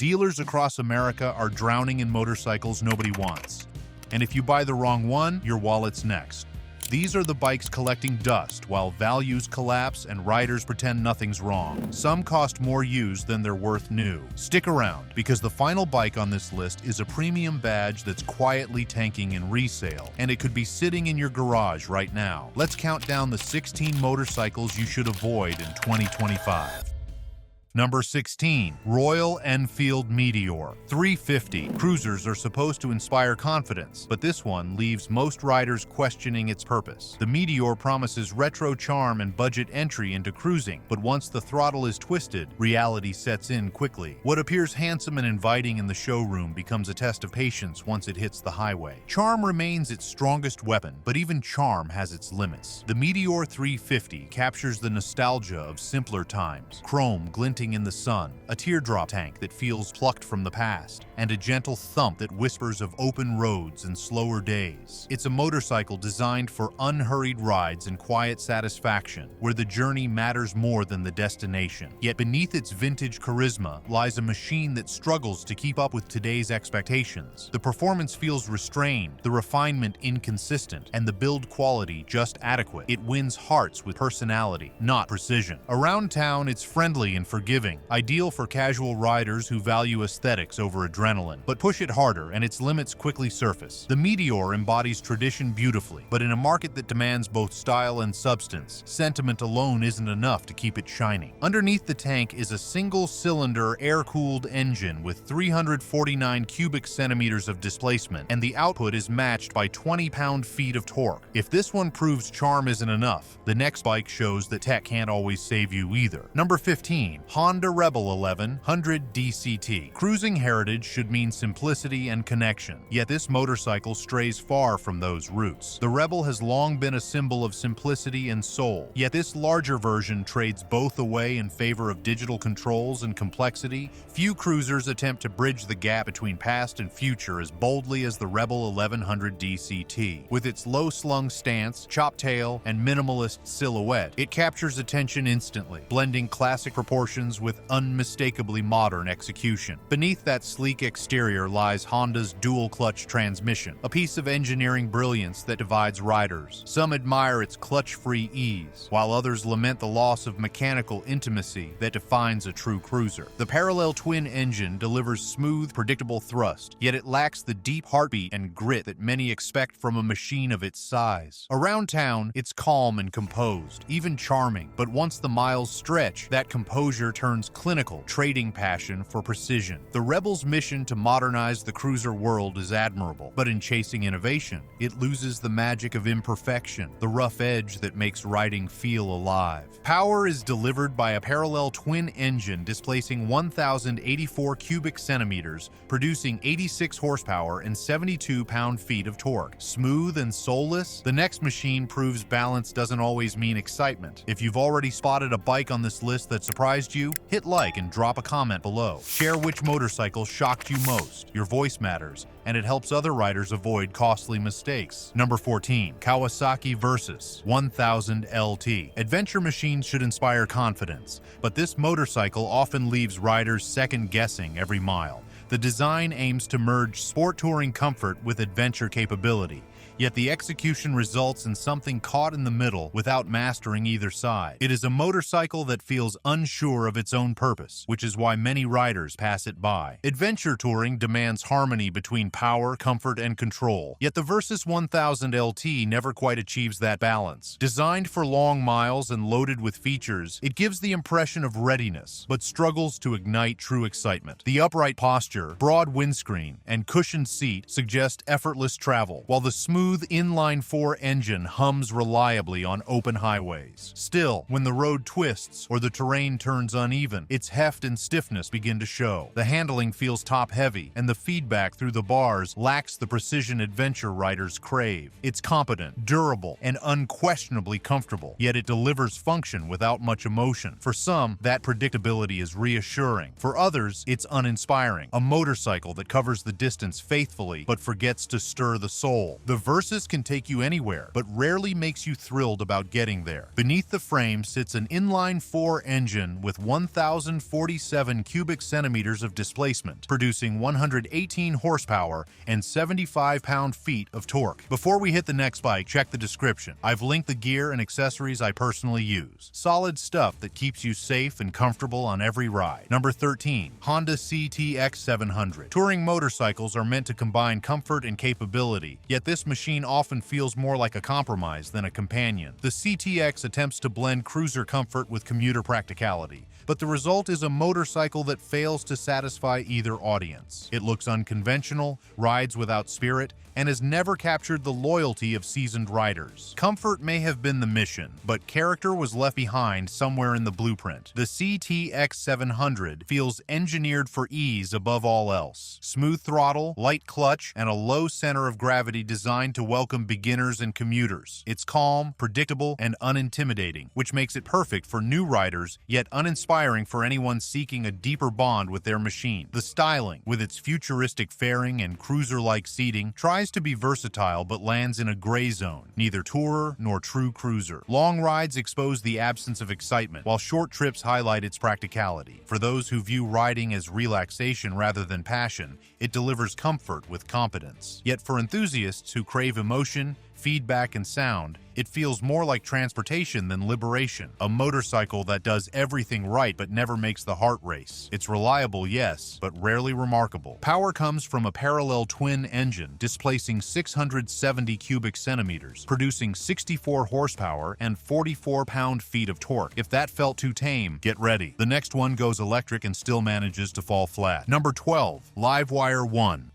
Dealers across America are drowning in motorcycles nobody wants. And if you buy the wrong one, your wallet's next. These are the bikes collecting dust while values collapse and riders pretend nothing's wrong. Some cost more used than they're worth new. Stick around, because the final bike on this list is a premium badge that's quietly tanking in resale, and it could be sitting in your garage right now. Let's count down the 16 motorcycles you should avoid in 2025. Number 16. Royal Enfield Meteor 350. Cruisers are supposed to inspire confidence, but this one leaves most riders questioning its purpose. The Meteor promises retro charm and budget entry into cruising, but once the throttle is twisted, reality sets in quickly. What appears handsome and inviting in the showroom becomes a test of patience once it hits the highway. Charm remains its strongest weapon, but even charm has its limits. The Meteor 350 captures the nostalgia of simpler times. Chrome glinting in the sun, a teardrop tank that feels plucked from the past, and a gentle thump that whispers of open roads and slower days. It's a motorcycle designed for unhurried rides and quiet satisfaction, where the journey matters more than the destination. Yet beneath its vintage charisma lies a machine that struggles to keep up with today's expectations. The performance feels restrained, the refinement inconsistent, and the build quality just adequate. It wins hearts with personality, not precision. Around town, it's friendly and forgiving, ideal for casual riders who value aesthetics over adrenaline. But push it harder and its limits quickly surface. The Meteor embodies tradition beautifully, but in a market that demands both style and substance, sentiment alone isn't enough to keep it shining. Underneath the tank is a single-cylinder air-cooled engine with 349 cubic centimeters of displacement, and the output is matched by 20 pound-feet of torque. If this one proves charm isn't enough, the next bike shows that tech can't always save you either. Number 15. Honda Rebel 1100 DCT. Cruising heritage should mean simplicity and connection, yet this motorcycle strays far from those roots. The Rebel has long been a symbol of simplicity and soul, yet this larger version trades both away in favor of digital controls and complexity. Few cruisers attempt to bridge the gap between past and future as boldly as the Rebel 1100 DCT. With its low-slung stance, chopped tail, and minimalist silhouette, it captures attention instantly, blending classic proportions with unmistakably modern execution. Beneath that sleek exterior lies Honda's dual-clutch transmission, a piece of engineering brilliance that divides riders. Some admire its clutch-free ease, while others lament the loss of mechanical intimacy that defines a true cruiser. The parallel twin engine delivers smooth, predictable thrust, yet it lacks the deep heartbeat and grit that many expect from a machine of its size. Around town, it's calm and composed, even charming, but once the miles stretch, that composure turns clinical, trading passion for precision. The Rebel's mission to modernize the cruiser world is admirable, but in chasing innovation, it loses the magic of imperfection, the rough edge that makes riding feel alive. Power is delivered by a parallel twin engine displacing 1,084 cubic centimeters, producing 86 horsepower and 72 pound-feet of torque. Smooth and soulless, the next machine proves balance doesn't always mean excitement. If you've already spotted a bike on this list that surprised you, hit like and drop a comment below. Share which motorcycle shocked you most. Your voice matters, and it helps other riders avoid costly mistakes. Number 14. Kawasaki Versys 1000 LT. Adventure machines should inspire confidence, but this motorcycle often leaves riders second-guessing every mile. The design aims to merge sport touring comfort with adventure capability, yet the execution results in something caught in the middle without mastering either side. It is a motorcycle that feels unsure of its own purpose, which is why many riders pass it by. Adventure touring demands harmony between power, comfort, and control, yet the Versys 1000 LT never quite achieves that balance. Designed for long miles and loaded with features, it gives the impression of readiness, but struggles to ignite true excitement. The upright posture, broad windscreen, and cushioned seat suggest effortless travel, while the smooth inline-4 engine hums reliably on open highways. Still, when the road twists or the terrain turns uneven, its heft and stiffness begin to show. The handling feels top-heavy, and the feedback through the bars lacks the precision adventure riders crave. It's competent, durable, and unquestionably comfortable, yet it delivers function without much emotion. For some, that predictability is reassuring. For others, it's uninspiring. A motorcycle that covers the distance faithfully but forgets to stir the soul. The Versys can take you anywhere, but rarely makes you thrilled about getting there. Beneath the frame sits an inline-4 engine with 1,047 cubic centimeters of displacement, producing 118 horsepower and 75 pound-feet of torque. Before we hit the next bike, check the description. I've linked the gear and accessories I personally use. Solid stuff that keeps you safe and comfortable on every ride. Number 13. Honda CTX 700. Touring motorcycles are meant to combine comfort and capability, yet this machine often feels more like a compromise than a companion. The CTX attempts to blend cruiser comfort with commuter practicality, but the result is a motorcycle that fails to satisfy either audience. It looks unconventional, rides without spirit, and has never captured the loyalty of seasoned riders. Comfort may have been the mission, but character was left behind somewhere in the blueprint. The CTX 700 feels engineered for ease above all else. Smooth throttle, light clutch, and a low center of gravity designed to welcome beginners and commuters. It's calm, predictable, and unintimidating, which makes it perfect for new riders, yet uninspiring for anyone seeking a deeper bond with their machine. The styling, with its futuristic fairing and cruiser-like seating, tries to be versatile but lands in a gray zone, neither tourer nor true cruiser. Long rides expose the absence of excitement, while short trips highlight its practicality. For those who view riding as relaxation rather than passion, it delivers comfort with competence. Yet for enthusiasts who crave emotion, feedback, and sound, it feels more like transportation than liberation. A motorcycle that does everything right but never makes the heart race. It's reliable, yes, but rarely remarkable. Power comes from a parallel twin engine, displacing 670 cubic centimeters, producing 64 horsepower and 44 pound-feet of torque. If that felt too tame, get ready. The next one goes electric and still manages to fall flat. Number 12. Livewire 1.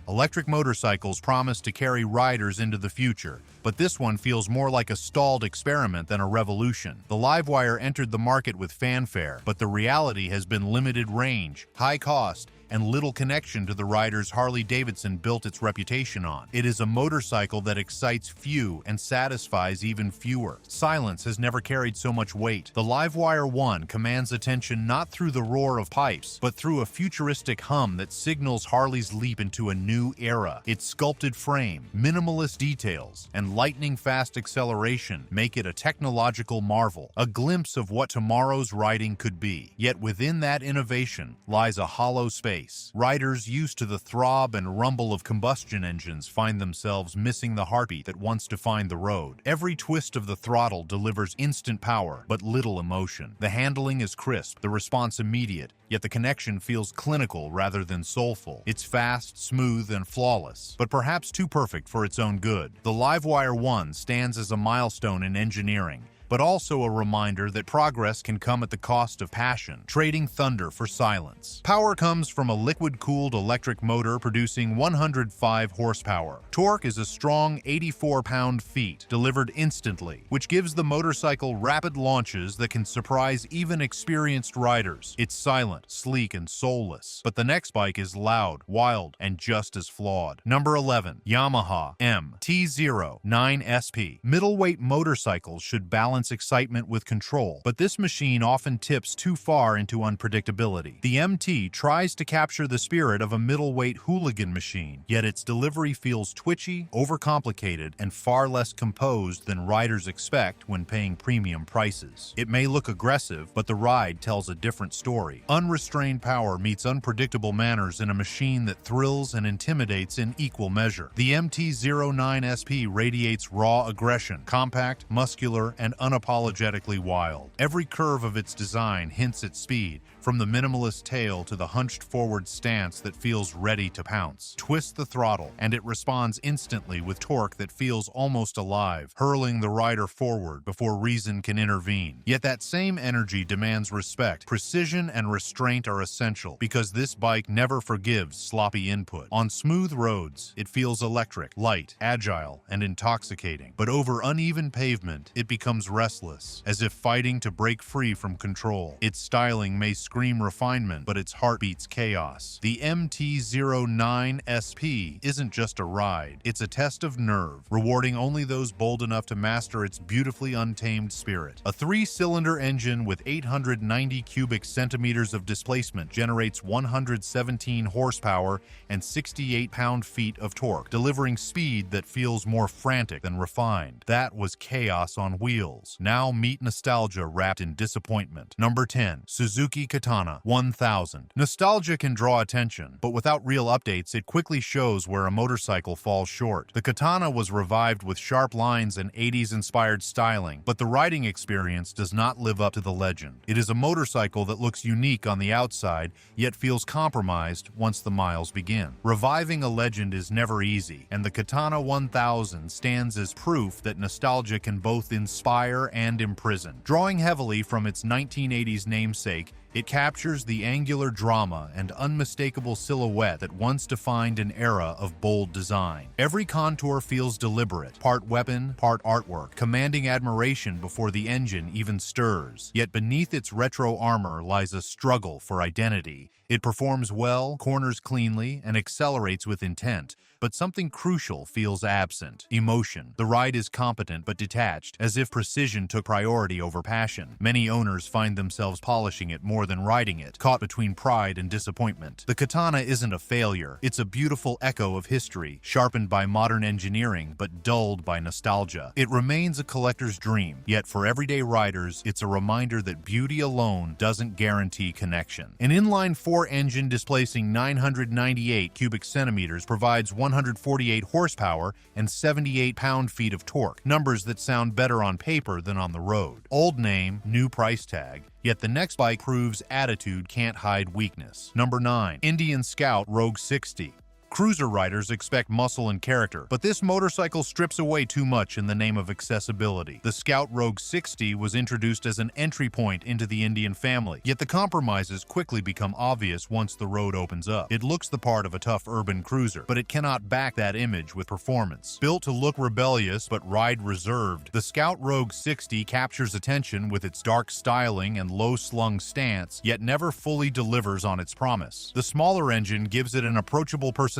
Electric motorcycles promise to carry riders into the future, but this one feels more like a stalled experiment than a revolution. The Livewire entered the market with fanfare, but the reality has been limited range, high cost, and little connection to the riders Harley-Davidson built its reputation on. It is a motorcycle that excites few and satisfies even fewer. Silence has never carried so much weight. The Livewire 1 commands attention not through the roar of pipes, but through a futuristic hum that signals Harley's leap into a new era. Its sculpted frame, minimalist details, and lightning-fast acceleration make it a technological marvel, a glimpse of what tomorrow's riding could be. Yet within that innovation lies a hollow space. Riders used to the throb and rumble of combustion engines find themselves missing the heartbeat that once defined the road. Every twist of the throttle delivers instant power, but little emotion. The handling is crisp, the response immediate, yet the connection feels clinical rather than soulful. It's fast, smooth, and flawless, but perhaps too perfect for its own good. The Livewire 1 stands as a milestone in engineering, but also a reminder that progress can come at the cost of passion, trading thunder for silence. Power comes from a liquid-cooled electric motor producing 105 horsepower. Torque is a strong 84 pound-feet, delivered instantly, which gives the motorcycle rapid launches that can surprise even experienced riders. It's silent, sleek, and soulless, but the next bike is loud, wild, and just as flawed. Number 11. Yamaha MT-09SP. Middleweight motorcycles should balance excitement with control, but this machine often tips too far into unpredictability. The MT tries to capture the spirit of a middleweight hooligan machine, yet its delivery feels twitchy, overcomplicated, and far less composed than riders expect when paying premium prices. It may look aggressive, but the ride tells a different story. Unrestrained power meets unpredictable manners in a machine that thrills and intimidates in equal measure. The MT-09SP radiates raw aggression, compact, muscular, and unapologetically wild. Every curve of its design hints at speed, from the minimalist tail to the hunched forward stance that feels ready to pounce. Twist the throttle, and it responds instantly with torque that feels almost alive, hurling the rider forward before reason can intervene. Yet that same energy demands respect. Precision and restraint are essential, because this bike never forgives sloppy input. On smooth roads, it feels electric, light, agile, and intoxicating. But over uneven pavement, it becomes restless, as if fighting to break free from control. Its styling may scream scream refinement, but its heart beats chaos. The MT-09 SP isn't just a ride, it's a test of nerve, rewarding only those bold enough to master its beautifully untamed spirit. A 3-cylinder engine with 890 cubic centimeters of displacement generates 117 horsepower and 68 pound-feet of torque, delivering speed that feels more frantic than refined. That was chaos on wheels. Now meet nostalgia wrapped in disappointment. Number 10. Suzuki Katana 1000. Nostalgia can draw attention, but without real updates, it quickly shows where a motorcycle falls short. The Katana was revived with sharp lines and 80s-inspired styling, but the riding experience does not live up to the legend. It is a motorcycle that looks unique on the outside, yet feels compromised once the miles begin. Reviving a legend is never easy, and the Katana 1000 stands as proof that nostalgia can both inspire and imprison. Drawing heavily from its 1980s namesake, it captures the angular drama and unmistakable silhouette that once defined an era of bold design. Every contour feels deliberate, part weapon, part artwork, commanding admiration before the engine even stirs. Yet beneath its retro armor lies a struggle for identity. It performs well, corners cleanly, and accelerates with intent, but something crucial feels absent: emotion. The ride is competent but detached, as if precision took priority over passion. Many owners find themselves polishing it more than riding it, caught between pride and disappointment. The Katana isn't a failure. It's a beautiful echo of history, sharpened by modern engineering but dulled by nostalgia. It remains a collector's dream, yet for everyday riders, it's a reminder that beauty alone doesn't guarantee connection. An inline-4 engine displacing 998 cubic centimeters provides 148 horsepower and 78 pound-feet of torque, numbers that sound better on paper than on the road. Old name, new price tag, yet the next bike proves attitude can't hide weakness. Number 9. Indian Scout Rogue 60. Cruiser riders expect muscle and character, but this motorcycle strips away too much in the name of accessibility. The Scout Rogue 60 was introduced as an entry point into the Indian family, yet the compromises quickly become obvious once the road opens up. It looks the part of a tough urban cruiser, but it cannot back that image with performance. Built to look rebellious but ride reserved, the Scout Rogue 60 captures attention with its dark styling and low-slung stance, yet never fully delivers on its promise. The smaller engine gives it an approachable personality,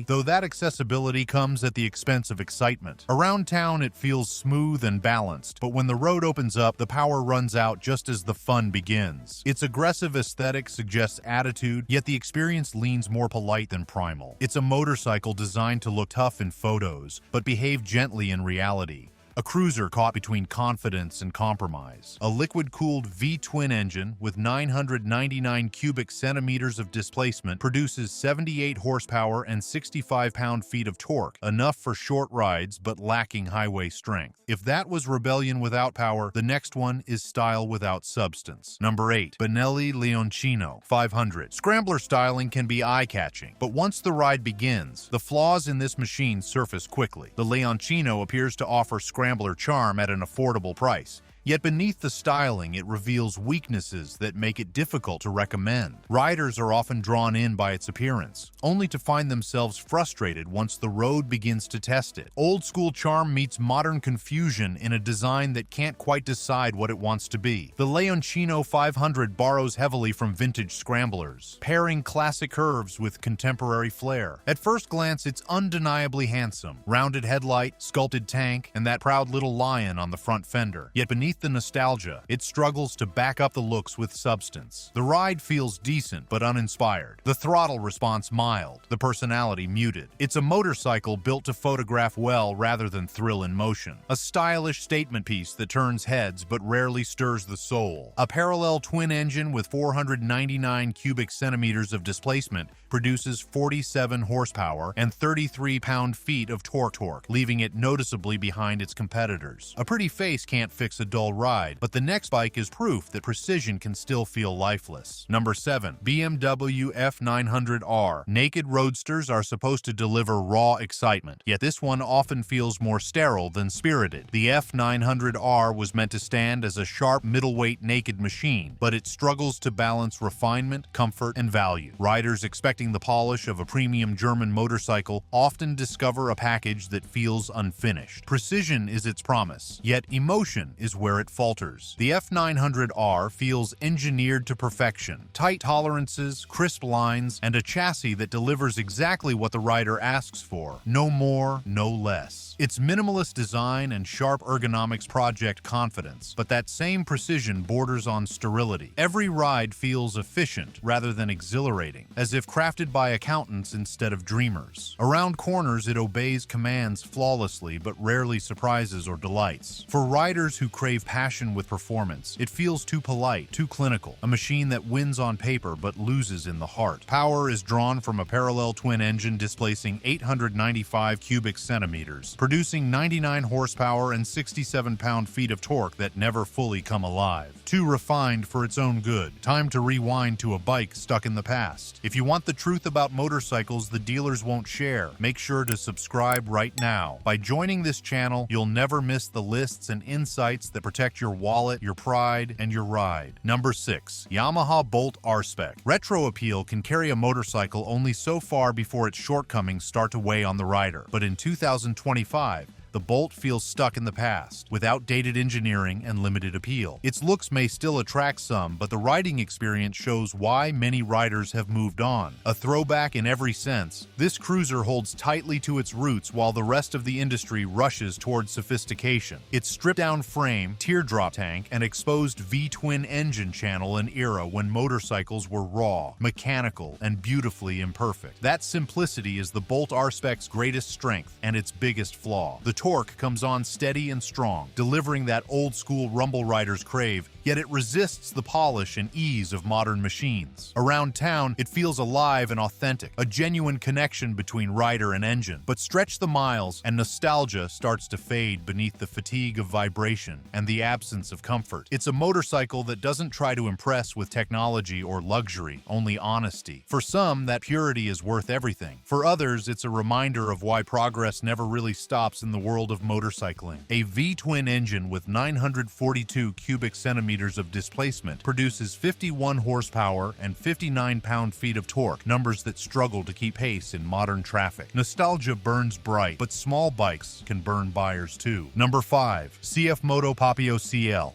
though that accessibility comes at the expense of excitement. Around town, it feels smooth and balanced, but when the road opens up, the power runs out just as the fun begins. Its aggressive aesthetic suggests attitude, yet the experience leans more polite than primal. It's a motorcycle designed to look tough in photos, but behave gently in reality. A cruiser caught between confidence and compromise. A liquid-cooled V-twin engine with 999 cubic centimeters of displacement produces 78 horsepower and 65 pound-feet of torque, enough for short rides but lacking highway strength. If that was rebellion without power, the next one is style without substance. Number 8. Benelli Leoncino 500. Scrambler styling can be eye-catching, but once the ride begins, the flaws in this machine surface quickly. The Leoncino appears to offer scrambler charm at an affordable price. Yet beneath the styling, it reveals weaknesses that make it difficult to recommend. Riders are often drawn in by its appearance, only to find themselves frustrated once the road begins to test it. Old-school charm meets modern confusion in a design that can't quite decide what it wants to be. The Leoncino 500 borrows heavily from vintage scramblers, pairing classic curves with contemporary flair. At first glance, it's undeniably handsome. Rounded headlight, sculpted tank, and that proud little lion on the front fender. Yet beneath the nostalgia, it struggles to back up the looks with substance. The ride feels decent but uninspired. The throttle response mild, the personality muted. It's a motorcycle built to photograph well rather than thrill in motion. A stylish statement piece that turns heads but rarely stirs the soul. A parallel twin engine with 499 cubic centimeters of displacement produces 47 horsepower and 33 pound-feet of torque, leaving it noticeably behind its competitors. A pretty face can't fix a dull ride, but the next bike is proof that precision can still feel lifeless. Number 7. BMW F900R. Naked roadsters are supposed to deliver raw excitement, yet this one often feels more sterile than spirited. The F900R was meant to stand as a sharp middleweight naked machine, but it struggles to balance refinement, comfort, and value. Riders expecting the polish of a premium German motorcycle often discover a package that feels unfinished. Precision is its promise, yet emotion is where where it falters. The F900R feels engineered to perfection. Tight tolerances, crisp lines, and a chassis that delivers exactly what the rider asks for. No more, no less. Its minimalist design and sharp ergonomics project confidence, but that same precision borders on sterility. Every ride feels efficient rather than exhilarating, as if crafted by accountants instead of dreamers. Around corners, it obeys commands flawlessly, but rarely surprises or delights. For riders who crave passion with performance, it feels too polite, too clinical, a machine that wins on paper but loses in the heart. Power is drawn from a parallel twin engine displacing 895 cubic centimeters, producing 99 horsepower and 67 pound-feet of torque that never fully come alive. Too refined for its own good. Time to rewind to a bike stuck in the past. If you want the truth about motorcycles the dealers won't share, make sure to subscribe right now. By joining this channel, you'll never miss the lists and insights that protect your wallet, your pride, and your ride. Number 6. Yamaha Bolt R-Spec. Retro appeal can carry a motorcycle only so far before its shortcomings start to weigh on the rider. But in 2025, the Bolt feels stuck in the past, with outdated engineering and limited appeal. Its looks may still attract some, but the riding experience shows why many riders have moved on. A throwback in every sense, this cruiser holds tightly to its roots while the rest of the industry rushes towards sophistication. Its stripped-down frame, teardrop tank, and exposed V-twin engine channel an era when motorcycles were raw, mechanical, and beautifully imperfect. That simplicity is the Bolt R-Spec's greatest strength and its biggest flaw. The torque comes on steady and strong, delivering that old-school rumble riders crave, yet it resists the polish and ease of modern machines. Around town, it feels alive and authentic, a genuine connection between rider and engine. But stretch the miles, and nostalgia starts to fade beneath the fatigue of vibration and the absence of comfort. It's a motorcycle that doesn't try to impress with technology or luxury, only honesty. For some, that purity is worth everything. For others, it's a reminder of why progress never really stops in the world of motorcycling. A V-twin engine with 942 cubic centimeters of displacement produces 51 horsepower and 59 pound-feet of torque, numbers that struggle to keep pace in modern traffic. Nostalgia burns bright, but small bikes can burn buyers too. Number 5. CF Moto Papio CL.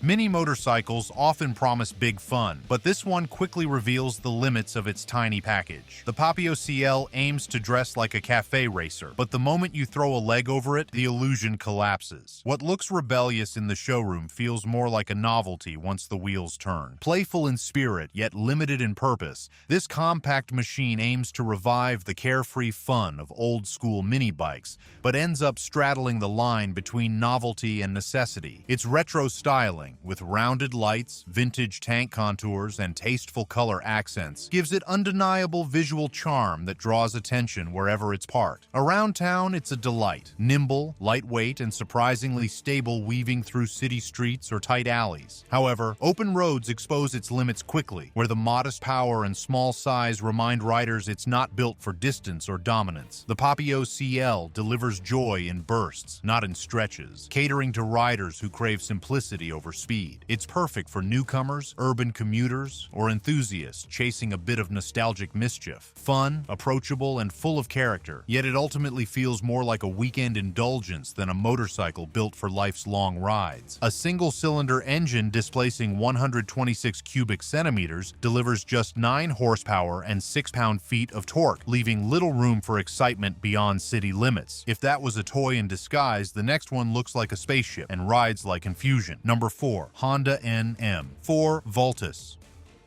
Mini motorcycles often promise big fun, but this one quickly reveals the limits of its tiny package. The Papio CL aims to dress like a cafe racer, but the moment you throw a leg over it, the illusion collapses. What looks rebellious in the showroom feels more like a novelty once the wheels turn. Playful in spirit, yet limited in purpose, this compact machine aims to revive the carefree fun of old-school mini bikes, but ends up straddling the line between novelty and necessity. Its retro styling, with rounded lights, vintage tank contours, and tasteful color accents, gives it undeniable visual charm that draws attention wherever it's parked. Around town, it's a delight. Nimble, lightweight, and surprisingly stable, weaving through city streets or tight alleys. However, open roads expose its limits quickly, where the modest power and small size remind riders it's not built for distance or dominance. The Papio CL delivers joy in bursts, not in stretches, catering to riders who crave simplicity over speed. It's perfect for newcomers, urban commuters, or enthusiasts chasing a bit of nostalgic mischief. Fun, approachable, and full of character, yet it ultimately feels more like a weekend indulgence than a motorcycle built for life's long rides. A single-cylinder engine displacing 126 cubic centimeters delivers just 9 horsepower and 6 pound-feet of torque, leaving little room for excitement beyond city limits. If that was a toy in disguise, the next one looks like a spaceship and rides like confusion. Number 4. Honda NM4 Voltus.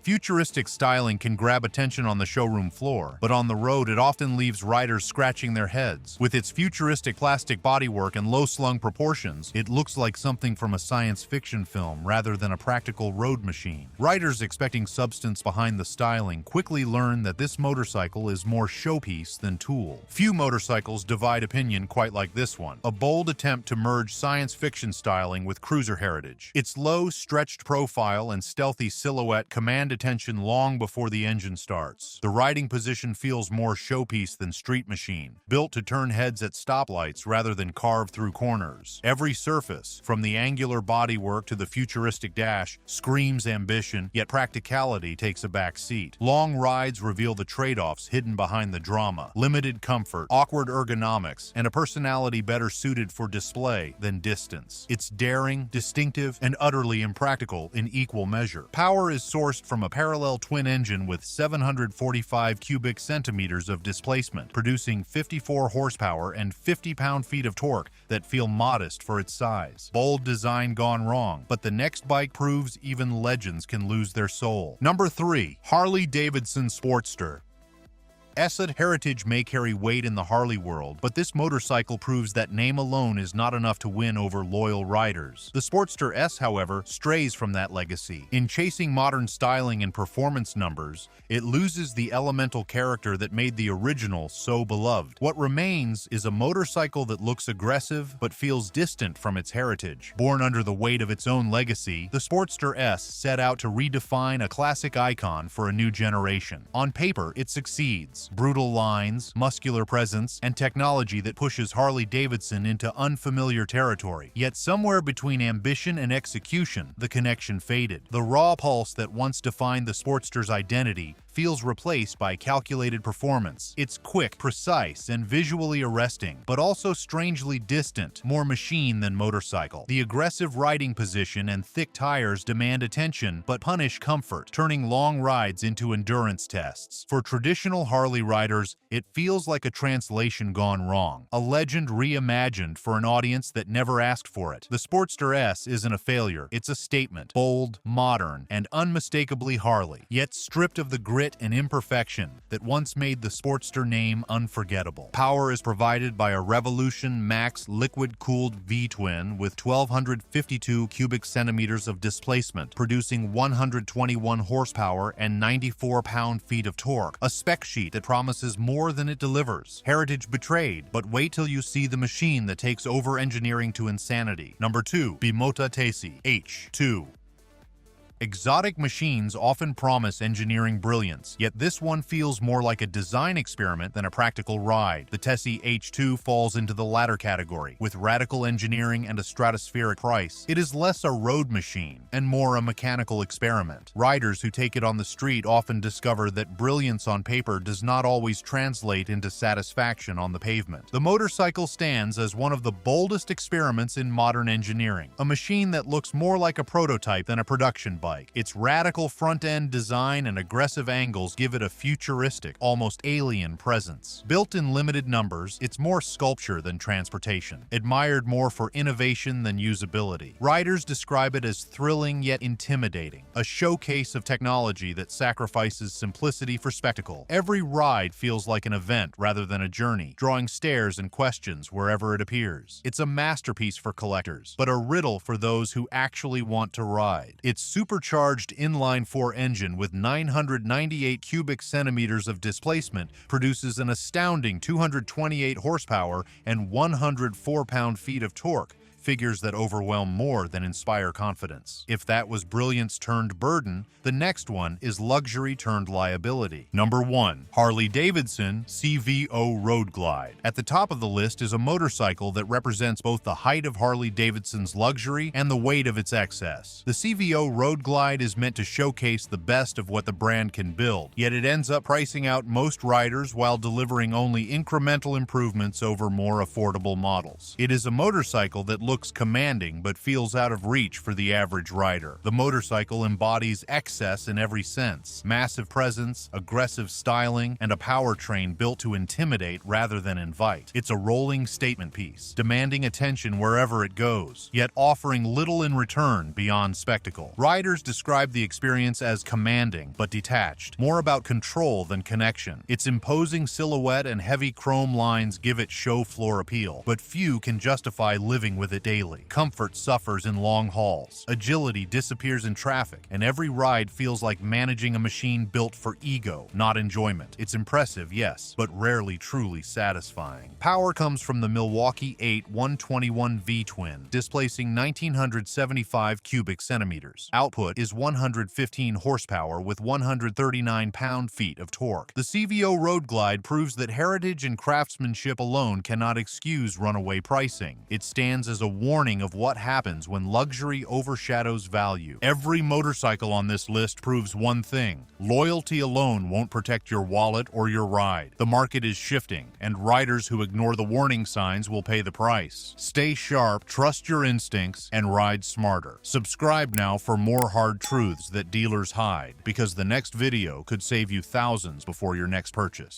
Futuristic styling can grab attention on the showroom floor, but on the road it often leaves riders scratching their heads. With its futuristic plastic bodywork and low-slung proportions, it looks like something from a science fiction film rather than a practical road machine. Riders expecting substance behind the styling quickly learn that this motorcycle is more showpiece than tool. Few motorcycles divide opinion quite like this one, a bold attempt to merge science fiction styling with cruiser heritage. Its low, stretched profile and stealthy silhouette command attention long before the engine starts. The riding position feels more showpiece than street machine, built to turn heads at stoplights rather than carve through corners. Every surface, from the angular bodywork to the futuristic dash, screams ambition, yet practicality takes a back seat. Long rides reveal the trade-offs hidden behind the drama: limited comfort, awkward ergonomics, and a personality better suited for display than distance. It's daring, distinctive, and utterly impractical in equal measure. Power is sourced from a parallel twin engine with 745 cubic centimeters of displacement, producing 54 horsepower and 50 pound-feet of torque that feel modest for its size. Bold design gone wrong, but the next bike proves even legends can lose their soul. Number 3. Harley-Davidson Sportster. Asset heritage may carry weight in the Harley world, but this motorcycle proves that name alone is not enough to win over loyal riders. The Sportster S, however, strays from that legacy. In chasing modern styling and performance numbers, it loses the elemental character that made the original so beloved. What remains is a motorcycle that looks aggressive but feels distant from its heritage. Born under the weight of its own legacy, the Sportster S set out to redefine a classic icon for a new generation. On paper, it succeeds. Brutal lines, muscular presence, and technology that pushes Harley-Davidson into unfamiliar territory. Yet somewhere between ambition and execution, the connection faded. The raw pulse that once defined the Sportster's identity feels replaced by calculated performance. It's quick, precise, and visually arresting, but also strangely distant, more machine than motorcycle. The aggressive riding position and thick tires demand attention but punish comfort, turning long rides into endurance tests. For traditional Harley riders, it feels like a translation gone wrong, a legend reimagined for an audience that never asked for it. The Sportster S isn't a failure, it's a statement, bold, modern, and unmistakably Harley, yet stripped of the grit and imperfection that once made the Sportster name unforgettable. Power is provided by a Revolution Max liquid-cooled V-twin with 1,252 cubic centimeters of displacement, producing 121 horsepower and 94 pound-feet of torque, a spec sheet that promises more than it delivers. Heritage betrayed, but wait till you see the machine that takes over-engineering to insanity. Number 2. Bimota Tesi H2. Exotic machines often promise engineering brilliance, yet this one feels more like a design experiment than a practical ride. The Tessie H2 falls into the latter category. With radical engineering and a stratospheric price, it is less a road machine and more a mechanical experiment. Riders who take it on the street often discover that brilliance on paper does not always translate into satisfaction on the pavement. The motorcycle stands as one of the boldest experiments in modern engineering, a machine that looks more like a prototype than a production bike. Its radical front-end design and aggressive angles give it a futuristic, almost alien presence. Built in limited numbers, it's more sculpture than transportation, admired more for innovation than usability. Riders describe it as thrilling yet intimidating, a showcase of technology that sacrifices simplicity for spectacle. Every ride feels like an event rather than a journey, drawing stares and questions wherever it appears. It's a masterpiece for collectors, but a riddle for those who actually want to ride. Its supercharged inline-4 engine with 998 cubic centimeters of displacement produces an astounding 228 horsepower and 104 pound-feet of torque, figures that overwhelm more than inspire confidence. If that was brilliance turned burden, the next one is luxury turned liability. Number 1. Harley-Davidson CVO Road Glide. At the top of the list is a motorcycle that represents both the height of Harley-Davidson's luxury and the weight of its excess. The CVO Road Glide is meant to showcase the best of what the brand can build, yet it ends up pricing out most riders while delivering only incremental improvements over more affordable models. It is a motorcycle that looks commanding but feels out of reach for the average rider. The motorcycle embodies excess in every sense: massive presence, aggressive styling, and a powertrain built to intimidate rather than invite. It's a rolling statement piece, demanding attention wherever it goes, yet offering little in return beyond spectacle. Riders describe the experience as commanding but detached, more about control than connection. Its imposing silhouette and heavy chrome lines give it show floor appeal, but few can justify living with it daily. Comfort suffers in long hauls. Agility disappears in traffic, and every ride feels like managing a machine built for ego, not enjoyment. It's impressive, yes, but rarely truly satisfying. Power comes from the Milwaukee 8 121 V-twin, displacing 1,975 cubic centimeters. Output is 115 horsepower with 139 pound-feet of torque. The CVO Road Glide proves that heritage and craftsmanship alone cannot excuse runaway pricing. It stands as a warning of what happens when luxury overshadows value. Every motorcycle on this list proves one thing: loyalty alone won't protect your wallet or your ride. The market is shifting, and riders who ignore the warning signs will pay the price. Stay sharp, trust your instincts, and ride smarter. Subscribe now for more hard truths that dealers hide, because the next video could save you thousands before your next purchase.